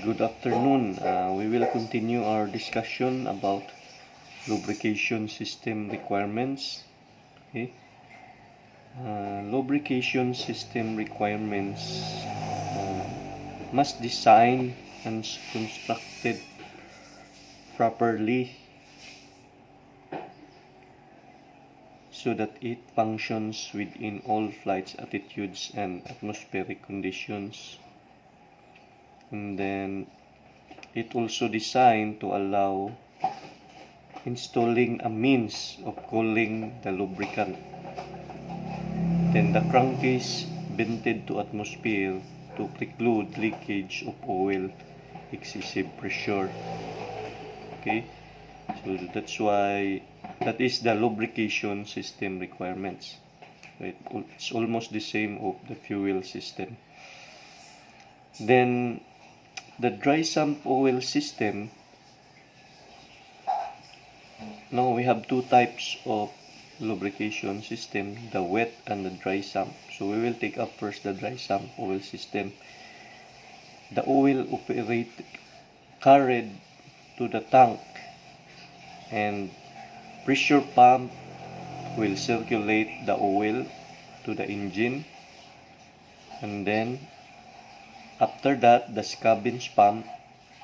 Good afternoon. We will continue our discussion about lubrication system requirements. Okay. Lubrication system requirements must design and constructed properly so that it functions within all flight attitudes and atmospheric conditions. And then it also designed to allow installing a means of cooling the lubricant. Then the crankcase vented to atmosphere to preclude leakage of oil excessive pressure. Okay, so that's why that is the lubrication system requirements. Right? It's almost the same of the fuel system. Then the dry sump oil system. Now we have two types of lubrication system, the wet and the dry sump. So we will take up first the dry sump oil system. The oil carried to the tank and pressure pump will circulate the oil to the engine, and then after that the scavenge pump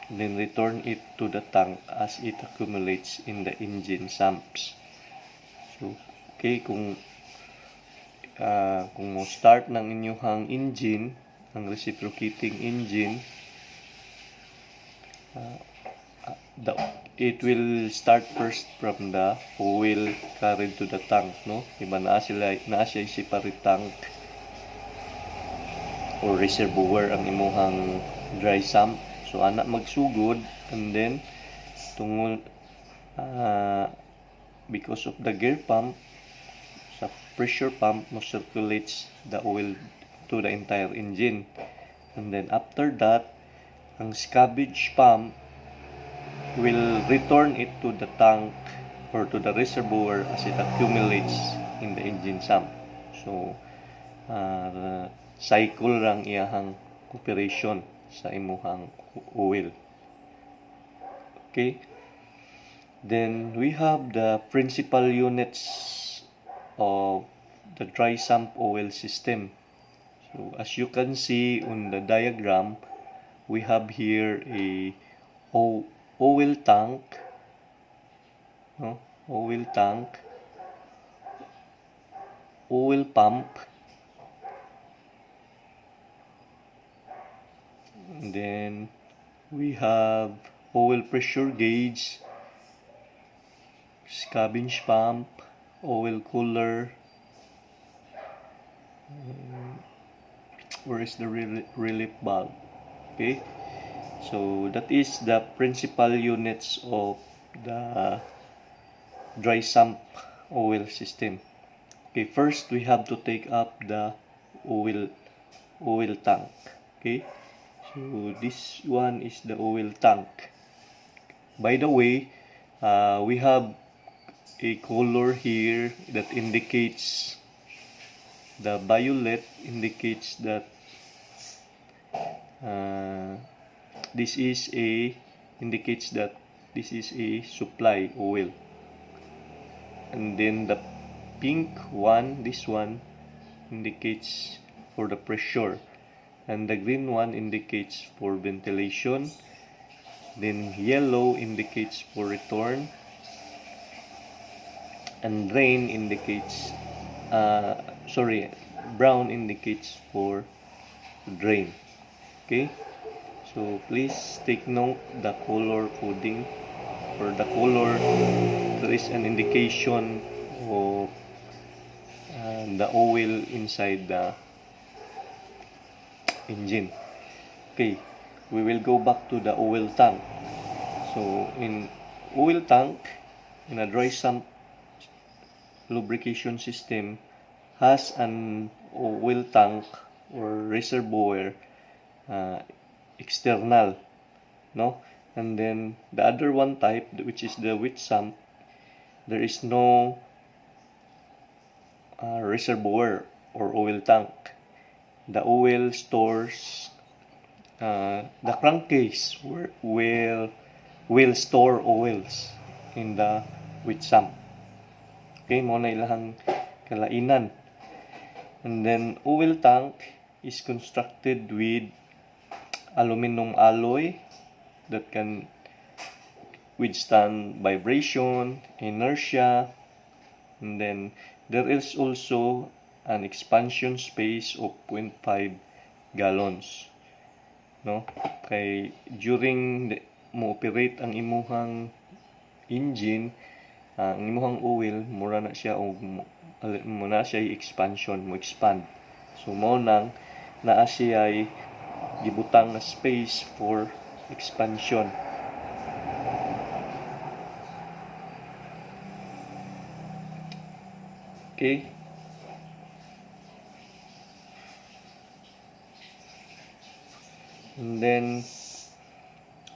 then return it to the tank as it accumulates in the engine sumps. So, okay, kung mo start ng inyong engine, ang reciprocating engine, it will start first from the oil carried to the tank, no? Diba naa siya separate tank or reservoir ang imuhang dry sump. So ana magsugod, and then tungod because of the gear pump sa pressure pump mo circulates the oil to the entire engine, and then after that ang scavenge pump will return it to the tank or to the reservoir as it accumulates in the engine sump. So cycle rang iyahang operation sa imuhang oil. Okay, then we have the principal units of the dry sump oil system. So as you can see on the diagram, we have here a oil tank, oil pump, and then we have oil pressure gauge, scavenge pump, oil cooler. Where is the relief valve? Okay, so that is the principal units of the dry sump oil system. Okay, first we have to take up the oil tank. Okay, so this one is the oil tank. By the way, we have a color here that indicates, the violet indicates that this is a supply oil, and then the pink one, this one indicates for the pressure, and the green one indicates for ventilation, then yellow indicates for return, and brown indicates for drain. Okay, so please take note the color coding. For the color, there is an indication of the oil inside the engine. Okay, we will go back to the oil tank. So in oil tank, in a dry sump lubrication system, has an oil tank or reservoir external, no? And then the other one type, which is the wet sump, there is no reservoir or oil tank. The oil stores the crankcase will store oils in the with sump. Okay, mo na ilahang kalainan. And then oil tank is constructed with aluminum alloy that can withstand vibration, inertia, and then there is also an expansion space of 0.5 gallons. No? Kay during mo operate ang imuhang engine, ang imuhang oil mura na siya o muna siya expansion, mo expand. So mo nang naa siya ay gibutang na space for expansion. Okay. And then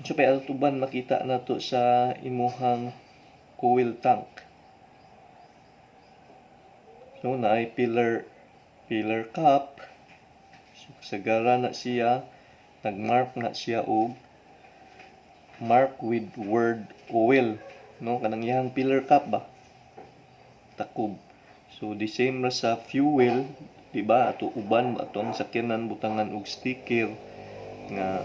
so pa tuban makita nato sa imuhang oil tank. So na ay pillar cap. So sagara na siya, nagmark na siya og mark with word oil, no, kanang iyang pillar cap ba takob. So the same ra sa fuel, di ba, ato uban ato ang sakyanan butangan og sticker nga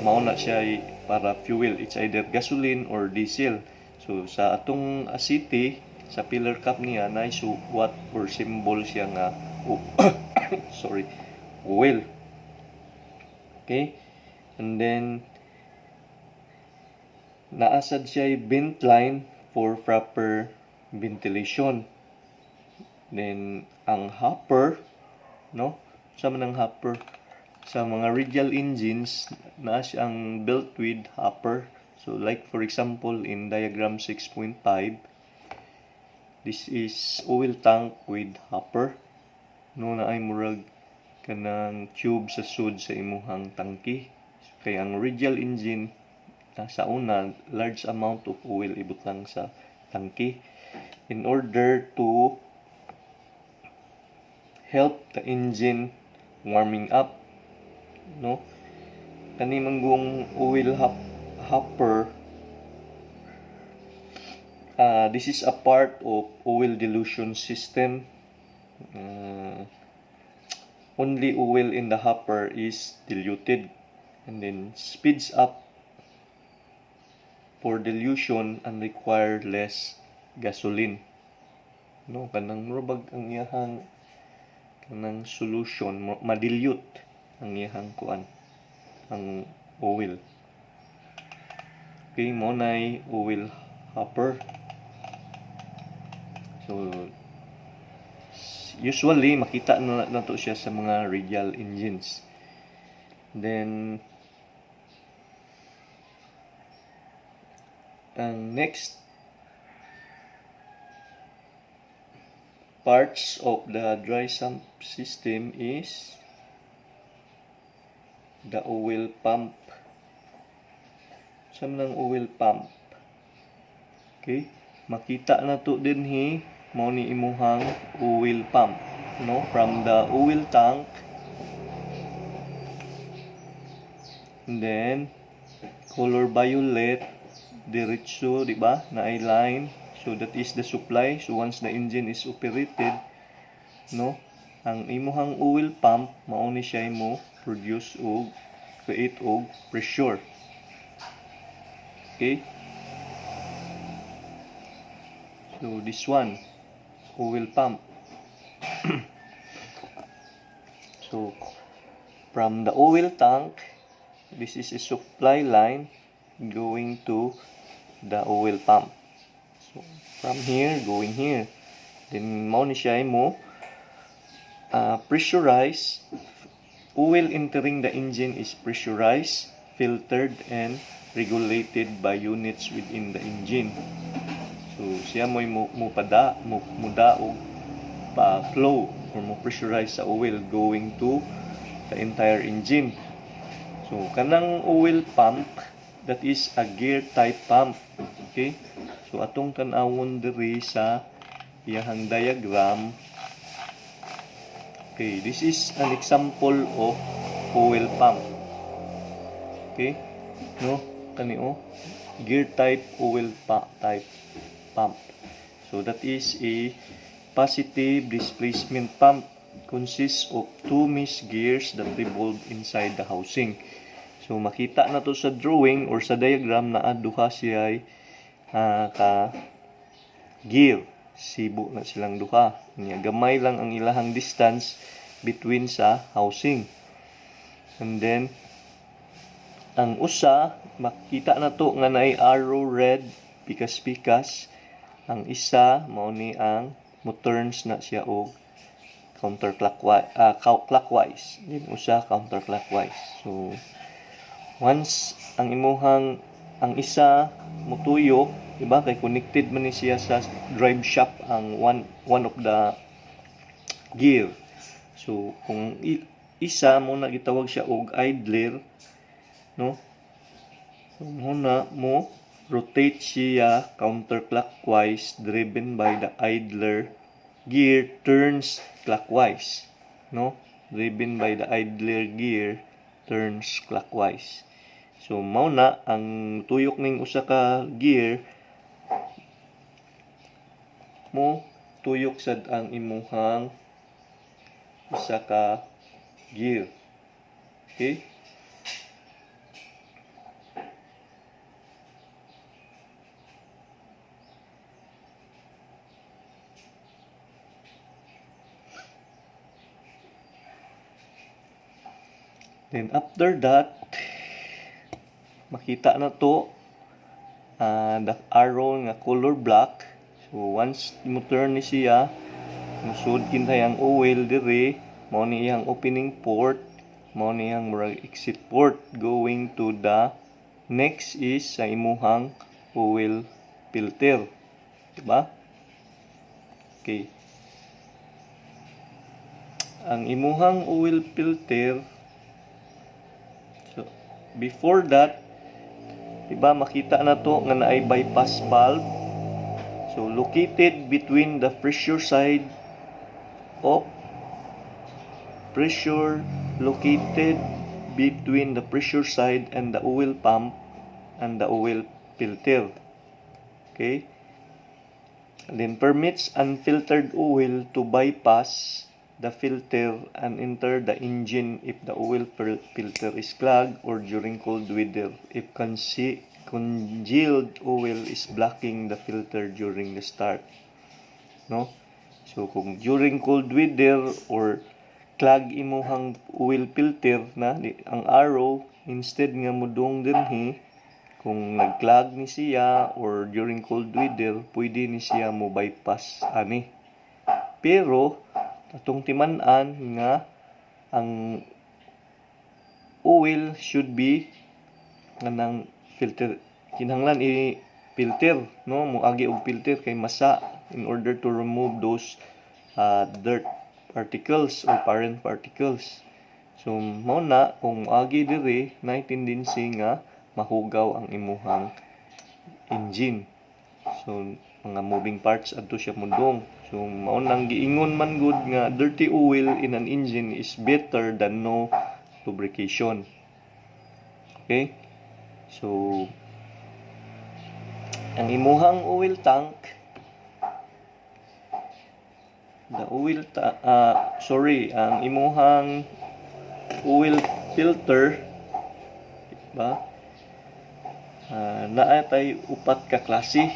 mao na siya para fuel, it's either gasoline or diesel. So sa atong city, sa pillar cap niya na suwat or symbol siya nga sorry, oil. Okay, and then naasad siya vent line for proper ventilation. Then ang hopper, no, sa manang hopper sa mga radial engines na siyang built with hopper. So like for example in diagram 6.5, this is oil tank with hopper, no, na ay murag kanang tube sa sud sa imuhang tangki. So, kaya ang radial engine sa una large amount of oil ibutang sa tangki in order to help the engine warming up, no. Kani manggong oil hopper, this is a part of oil dilution system. Only oil in the hopper is diluted and then speeds up for dilution and require less gasoline, no. Kanang murag ang iyahang kanang solution, madilute ang iyahang kuan, ang oil. Okay, mo nay oil hopper. So usually makita na nato siya sa mga radial engines. Then ang next parts of the dry sump system is the oil pump. Sa manang oil pump. Okay, makita na to dinhi mao ni imuhang oil pump, no, from the oil tank. And then color violet diretso, di ba, na ay line. So that is the supply. So once the engine is operated, no, ang imuhang oil pump mao ni siya mo produce og create og pressure. Okay, so this one oil pump. So from the oil tank, this is a supply line going to the oil pump. So from here going here, then mao ni siya mo pressurized. Oil entering the engine is pressurized, filtered, and regulated by units within the engine. So siya mo mudaog pa flow or mo pressurize sa oil going to the entire engine. So kanang oil pump, that is a gear type pump. Okay, so atong tan-awon diri sa iyahang diagram. Okay, this is an example of oil pump. Okay? No? Kani gear type oil type pump. So that is a positive displacement pump. Consists of two mesh gears that revolve inside the housing. So makita na to sa drawing or sa diagram na duha siya ka gear. Sibo na silang duha. Gamay lang ang ilahang distance between sa housing. And then ang usa makita na to nga naay arrow red pikas-pikas. Ang isa mao ni ang mo-turns na siya og clockwise. Then usa counterclockwise. So once ang isa motuyok, diba, kay connected man ni siya sa drive shaft ang one of the gear. So kung isa mo na gitawag siya og idler, no? So muna mo rotate siya counterclockwise driven by the idler gear turns clockwise, no? Driven by the idler gear turns clockwise. So mao na ang tuyok ning usa ka gear mo tuyok sad ang imuhang usa ka gear. Okay? Then after that, makita na to the arrow nga color black. So once mo turn ni siya, musud kinay ang oil dire, mao ni iyang opening port, mao ni iyang exit port going to the next is sa imuhang oil filter. Diba? Okay. Ang imuhang oil filter, so before that, diba makita na to nga naay bypass valve. So located between the pressure side of located between the pressure side and the oil pump and the oil filter. Okay? And then permits unfiltered oil to bypass the filter and enter the engine if the oil filter is clogged or during cold weather if congealed oil is blocking the filter during the start. No? So kung during cold weather or clog imuhang oil filter na ang arrow, instead nga mudong dinhi, kung nag-clog ni siya or during cold weather, pwede ni siya mo bypass ani. Pero atong timan-an nga ang oil should be nang filter, kinahanglan i-filter, no, moagi og filter kay masa in order to remove those dirt particles or parent particles. So mao na kung moagi dire na tendency nga mahugaw ang imuhang engine. So mga moving parts adto siya mudong. So mao nang giingon man gud nga dirty oil in an engine is better than no lubrication. Okay? So ang imuhang oil tank, ang imuhang oil filter, diba? Naa tay upat ka klase: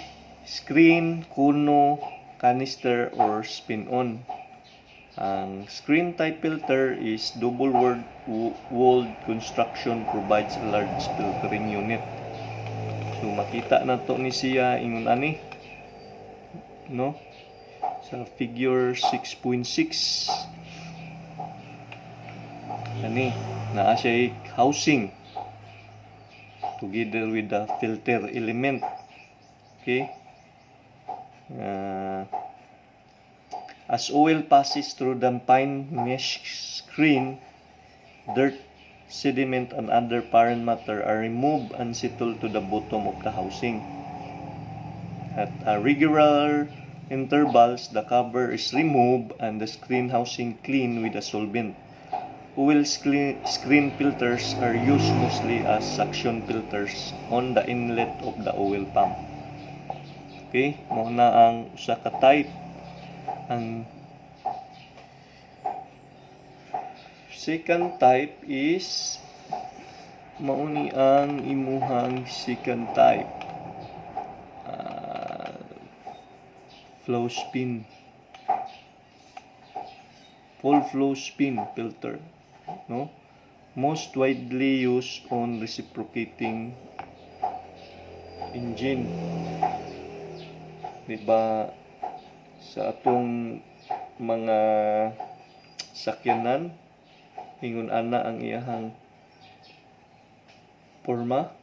screen, kuno, canister, or spin-on. Ang screen type filter is double-walled construction, provides a large filtering unit. So makita na to ni siya ingon ani, no, sa figure 6.6. Ani naa siya housing together with the filter element. Okay? As oil passes through the fine mesh screen, dirt, sediment, and other parent matter are removed and settled to the bottom of the housing. At regular intervals, the cover is removed and the screen housing cleaned with a solvent. oil screen filters are used mostly as suction filters on the inlet of the oil pump. Okay, mao na ang usa ka type. Ang second type is mauni ang imuhang second type. Flow spin. Full flow spin filter, no? Most widely used on reciprocating engine. Diba sa atong mga sakyanan, ingon ana ang iyahang porma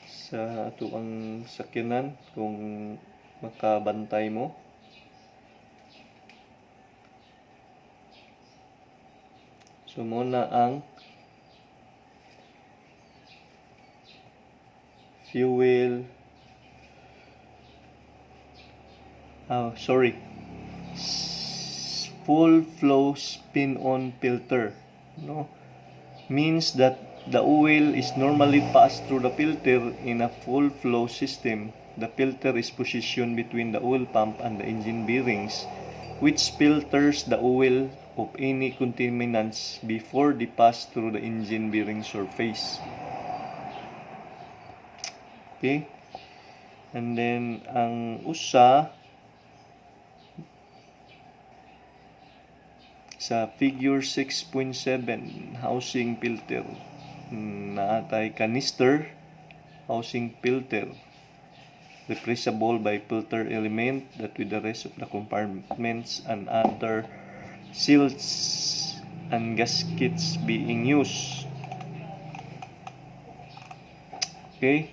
sa ato ang sakyanan kung makabantay mo. So muna ang fuel full flow spin-on filter, no? Means that the oil is normally passed through the filter in a full flow system. The filter is positioned between the oil pump and the engine bearings, which filters the oil of any contaminants before they pass through the engine bearing surface. Okay? And then ang usa sa figure 6.7 housing filter, naatay canister housing filter replaceable by filter element that with the rest of the compartments and other seals and gaskets being used. Okay,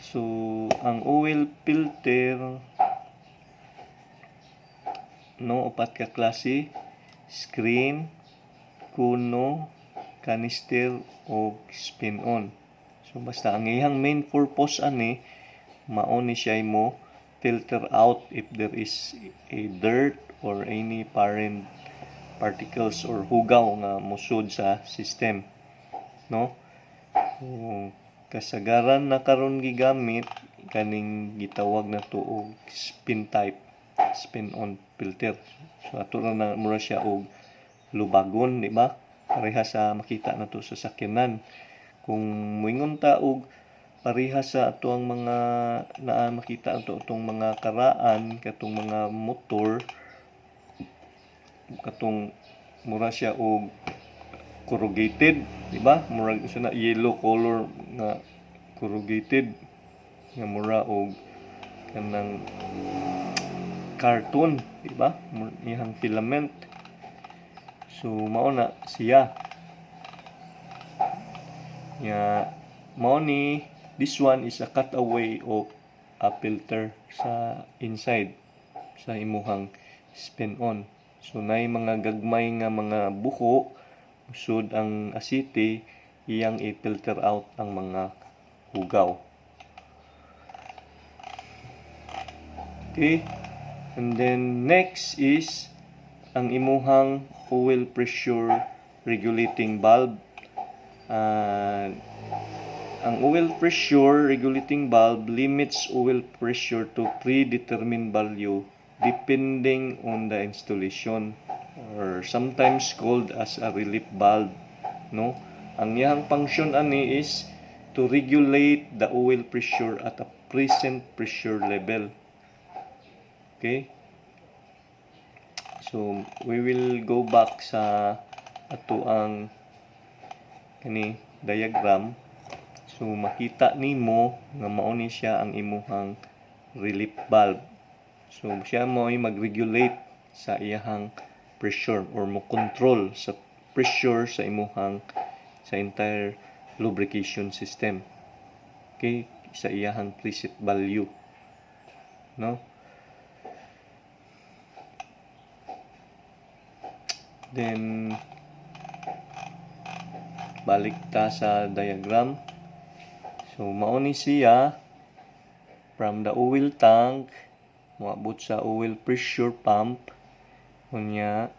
so ang oil filter, no, upat ka klase: screen, kuno, canister o spin-on. So basta ang iyang main purpose ani mao ni siya mo filter out if there is a dirt or any parent particles or hugaw nga musud sa system, no? Kasagaran na karon gigamit kaning gitawag na to og spin type, spin-on filter. So ato na mura siya og lubagon, di ba? Pareha sa makita na to sa sakyanan. Kung moingon ta og pareha sa ato ang mga makita ato itong mga karaan, katong mga motor, katong mura siya og corrugated, di ba? Mura siya na yellow color nga corrugated nga mura og kanang carton, di ba? Iyang filament. So mao na siya. Mao ni this one is a cutaway of a filter sa inside sa imuhang spin-on. So nay mga gagmay nga mga buko usod ang asite, iyang i-filter out ang mga hugaw. Okay? And then next is ang imuhang oil pressure regulating valve. Ang oil pressure regulating valve limits oil pressure to predetermined value depending on the installation, or sometimes called as a relief valve, no? Ang iyang function ani is to regulate the oil pressure at a present pressure level. Okay? So we will go back sa ato ang kani diagram. So makita nimo nga mao ni siya ang imuhang relief valve. So siya mo ay mag-regulate sa iyahang pressure or mo control sa pressure sa imuhang sa entire lubrication system. Okay, sa iyahang preset value, no? Then balik ta sa diagram. So mao ni siya from the oil tank moabot sa oil pressure pump, unya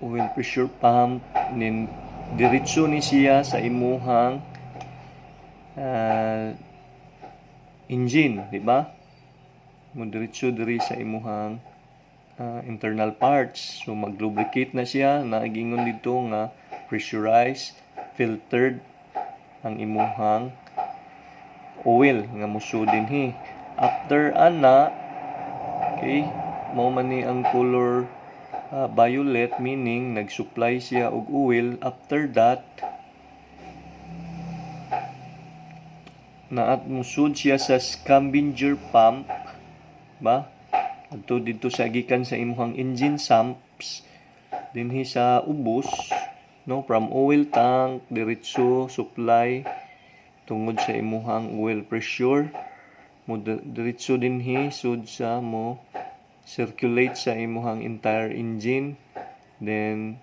oil pressure pump, then diretso ni siya sa imuhang engine, di ba? Mo diretso diri sa imuhang internal parts. So mag-lubricate na siya, nagingon dito nga pressurized, filtered ang imuhang oil nga muso dinhi. After ana, okay, mao man ni ang color violet, meaning nag-supply siya og oil. After that, naat musud siya sa scavenger pump, ba? Adto dito sa gikan sa imuhang engine sumps dinhi sa ubos, no, from oil tank diretso supply tungod sa imuhang oil pressure mo diretso dinhi sud sa mo circulate sa imuhang entire engine. Then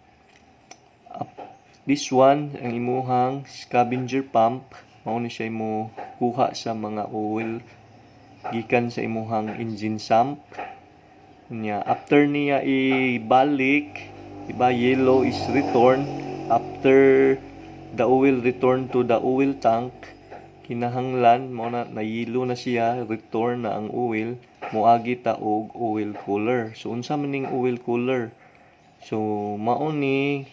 this one ang imuhang scavenger pump, mao ni siya mo kuha sa mga oil gikan sa imuhang engine sump niya. After niya ibalik, diba, yellow is return. After the oil return to the oil tank, kinahanglan mo na yellow na siya, return na ang oil, moagi ta og oil cooler. So unsa man ning oil cooler? So mao ni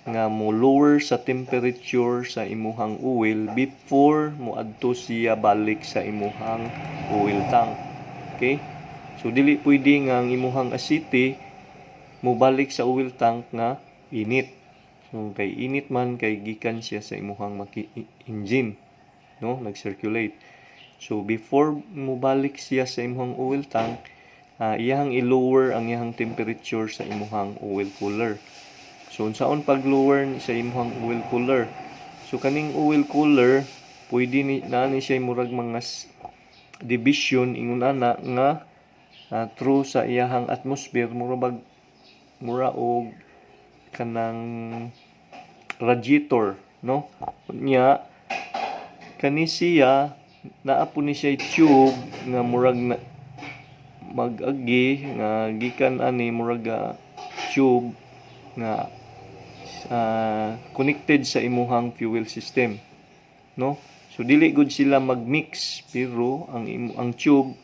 nga mo lower sa temperature sa imuhang oil before mo adto siya balik sa imuhang oil tank. Okay? So dili pwede nga ang imuhang asiti mo balik sa oil tank nga init. So kay init man kay gikan siya sa imuhang engine, no, nag-circulate. So before mo balik siya sa imuhang oil tank, iyahang i-lower ang iyahang temperature sa imuhang oil cooler. So unsaon pag-lower sa imuhang oil cooler? So kaning oil cooler pwede ni siya murag mga division ingon ana nga through sa iyahang atmosphere mura og kanang radiator, no, nya kani siya naa po ni siya tube nga murag mag-agi nga gikan ani murag tube nga connected sa imuhang fuel system, no. So dili gud sila mag-mix pero ang tube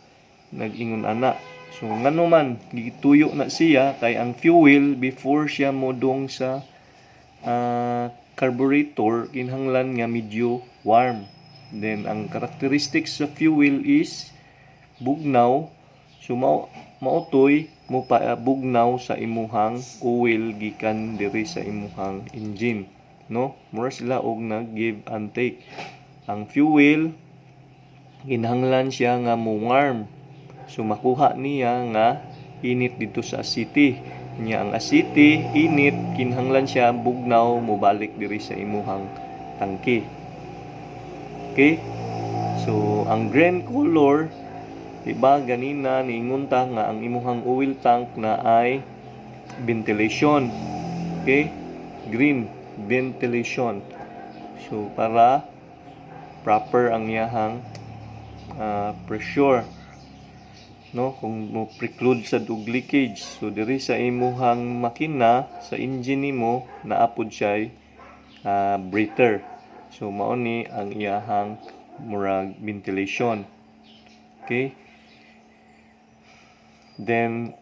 nag-ingon ana. So ngano man gituyo na siya kay ang fuel before siya modong sa carburetor kinahanglan nga medyo warm. Then ang characteristics sa fuel is bugnaw. So maotoy mo pa bugnaw sa imuhang oil gikan diri sa imuhang engine, no. Mura sila og nag-give and take. Ang fuel kinahanglan siya nga mo warm. So makuha niya nga init dito sa asiti. Nya ang asiti init kinahanglan siya bugnaw mo balik diri sa imuhang tangke. Okay? So ang green color, diba ganina niingon ta nga ang imuhang oil tank na ay ventilation. Okay? Green, ventilation. So para proper ang iyahang pressure, no, kung mo preclude sa dug leakage. So diri sa imuhang makina sa engine nimo naapod siya breather. So mao ni ang iyahang murag ventilation. Okay? Then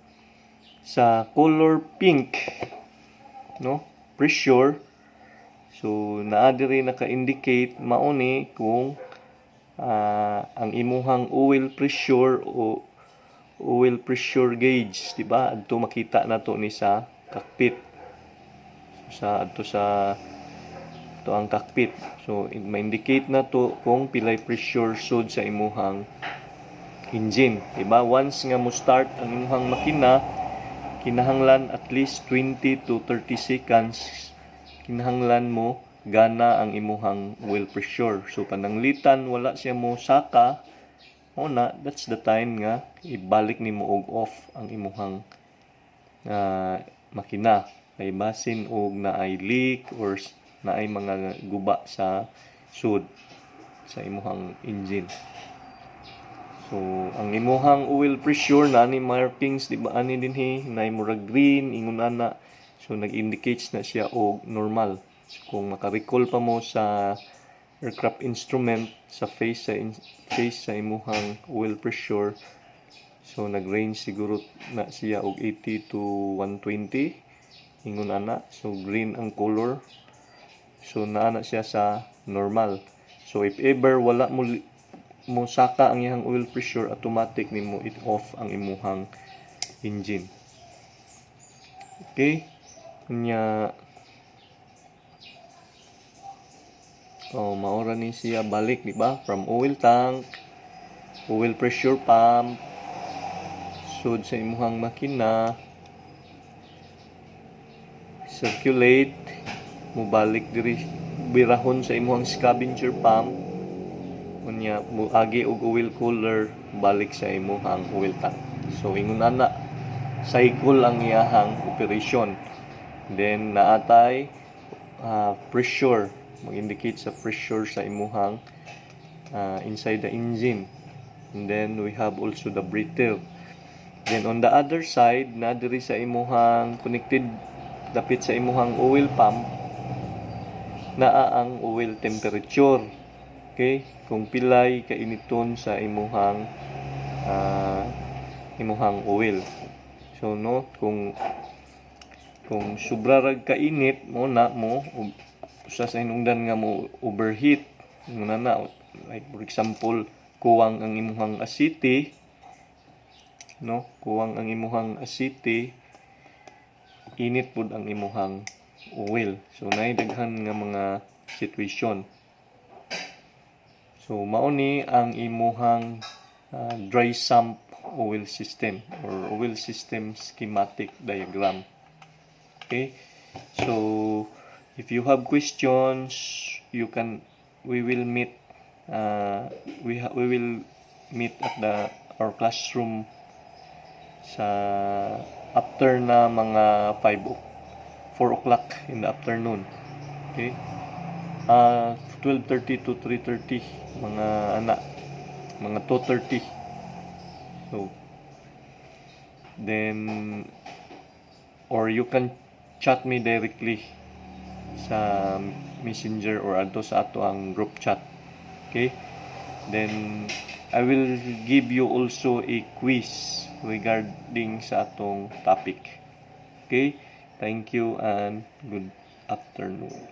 sa color pink, no, pressure. So naa diri naka-indicate mao ni kung ang imuhang oil pressure o oil pressure gauge, di ba? Adto makita nato ni sa cockpit. Adto ang cockpit. So ma-indicate nato kung pilay pressure sud sa imuhang engine, di ba? Once nga mo start ang imuhang makina, kinahanglan at least 20 to 30 seconds kinahanglan mo gana ang imuhang oil pressure. So pananglitan wala siya mo saka, na that's the time nga ibalik nimo og off ang imuhang makina kay basin og naay leak or naay mga guba sa sud sa imuhang engine. So ang imuhang oil pressure na ni markings, di ba, ani dinhi nay murag green ingon ana. So nag-indicates na siya og normal. So, kung maka-recall pa mo sa aircraft instrument sa face sa imuhang oil pressure, so nag-range siguro na siya og 80 to 120 ingon ana. So green ang color, so naana siya sa normal. So if ever wala mo saka ang iyang oil pressure, automatic nimo it off ang imuhang engine. Okay, kanya maura ni siya balik, di ba? From oil tank, oil pressure pump, sud sa imuhang makina, circulate, mubalik diri birahon sa imuhang scavenger pump, unya muagi og oil cooler, balik sa imuhang oil tank. So ingon ana, cycle ang iyahang operation. Then naatay pressure, mag-indicate sa pressure sa imuhang inside the engine. And then we have also the breather. Then on the other side, na diri sa imuhang connected dapit sa imuhang oil pump, naa ang oil temperature. Okay, kung pilay kainiton sa imuhang oil. So no, kung sobra rag kainit mo usa sa hinungdan nga mo overheat, na like for example, kuwang ang imuhang asiti, no, kuwang ang imuhang asiti, init pud ang imuhang oil. So naay daghan nga mga situation. So mao ni ang imuhang dry sump oil system or oil system schematic diagram. Okay, so if you have questions, we will meet at our classroom sa after na mga 4 o'clock in the afternoon. Okay, 12:30 to 3:30, mga 2:30. So then, or you can chat me directly sa messenger or adto sa ato ang group chat. Okay, then I will give you also a quiz regarding sa atong topic. Okay, thank you and good afternoon.